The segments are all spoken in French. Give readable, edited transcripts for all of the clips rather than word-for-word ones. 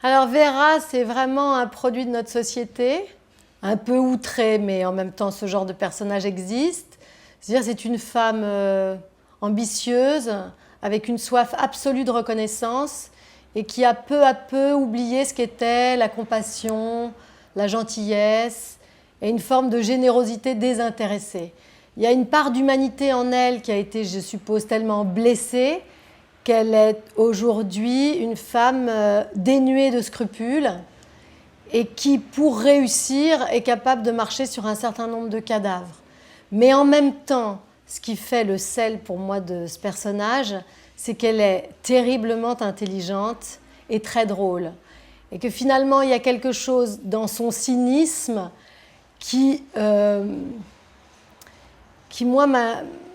Alors Vera, c'est vraiment un produit de notre société, un peu outré, mais en même temps, ce genre de personnage existe. C'est-à-dire, c'est une femme ambitieuse, avec une soif absolue de reconnaissance, et qui a peu à peu oublié ce qu'était la compassion, la gentillesse, et une forme de générosité désintéressée. Il y a une part d'humanité en elle qui a été, je suppose, tellement blessée, qu'elle est aujourd'hui une femme dénuée de scrupules et qui, pour réussir, est capable de marcher sur un certain nombre de cadavres. Mais en même temps, ce qui fait le sel pour moi de ce personnage, c'est qu'elle est terriblement intelligente et très drôle. Et que finalement, il y a quelque chose dans son cynisme qui moi,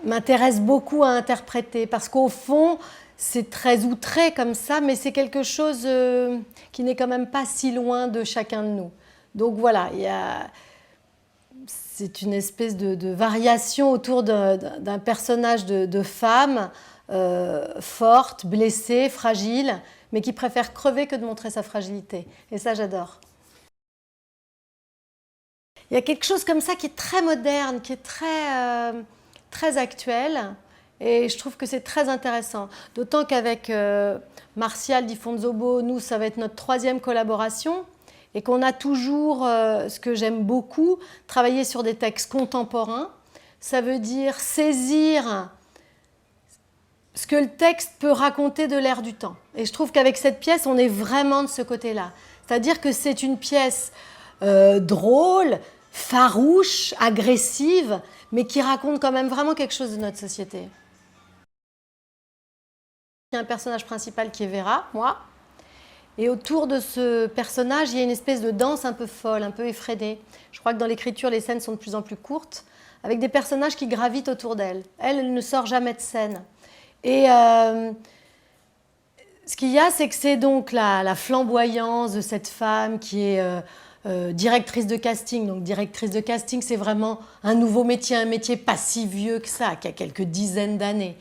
m'intéresse beaucoup à interpréter. Parce qu'au fond, c'est très outré comme ça, mais c'est quelque chose qui n'est quand même pas si loin de chacun de nous. Donc voilà, c'est une espèce de variation autour d'un personnage de femme forte, blessée, fragile, mais qui préfère crever que de montrer sa fragilité. Et ça, j'adore. Il y a quelque chose comme ça qui est très moderne, qui est très actuel. Et je trouve que c'est très intéressant. D'autant qu'avec Martial Di Fonzobo, nous, ça va être notre 3e collaboration. Et qu'on a toujours, ce que j'aime beaucoup, travailler sur des textes contemporains. Ça veut dire saisir ce que le texte peut raconter de l'air du temps. Et je trouve qu'avec cette pièce, on est vraiment de ce côté-là. C'est-à-dire que c'est une pièce drôle, farouche, agressive, mais qui raconte quand même vraiment quelque chose de notre société. Il y a un personnage principal qui est Vera, moi, et autour de ce personnage, il y a une espèce de danse un peu folle, un peu effrénée. Je crois que dans l'écriture, les scènes sont de plus en plus courtes, avec des personnages qui gravitent autour d'elle. Elle ne sort jamais de scène. Et ce qu'il y a, c'est que c'est donc la flamboyance de cette femme qui est directrice de casting. Donc directrice de casting, c'est vraiment un nouveau métier, un métier pas si vieux que ça, qui a quelques dizaines d'années.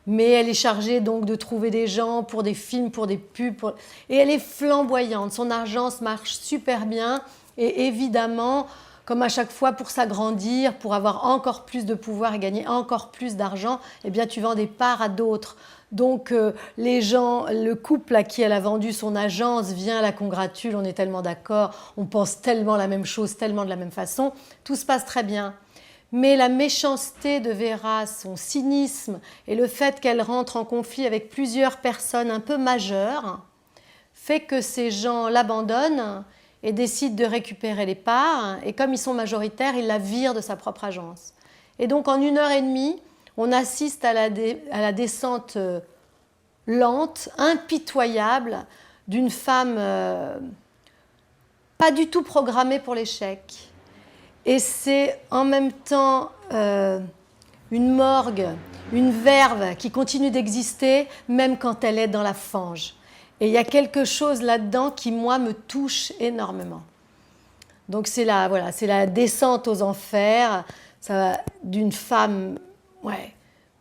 Mais elle est chargée donc de trouver des gens pour des films, pour des pubs. Et elle est flamboyante, son agence marche super bien. Et évidemment, comme à chaque fois, pour s'agrandir, pour avoir encore plus de pouvoir et gagner encore plus d'argent, eh bien tu vends des parts à d'autres. Donc les gens, le couple à qui elle a vendu son agence vient, la congratule, on est tellement d'accord, on pense tellement la même chose, tellement de la même façon, tout se passe très bien. Mais la méchanceté de Vera, son cynisme et le fait qu'elle rentre en conflit avec plusieurs personnes un peu majeures fait que ces gens l'abandonnent et décident de récupérer les parts. Et comme ils sont majoritaires, ils la virent de sa propre agence. Et donc en 1 heure et demie, on assiste à la descente lente, impitoyable d'une femme pas du tout programmée pour l'échec. Et c'est en même temps une morgue, une verve qui continue d'exister même quand elle est dans la fange. Et il y a quelque chose là-dedans qui, moi, me touche énormément. Donc c'est la descente aux enfers d'une femme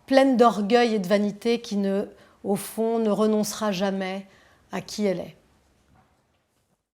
pleine d'orgueil et de vanité qui, au fond, ne renoncera jamais à qui elle est.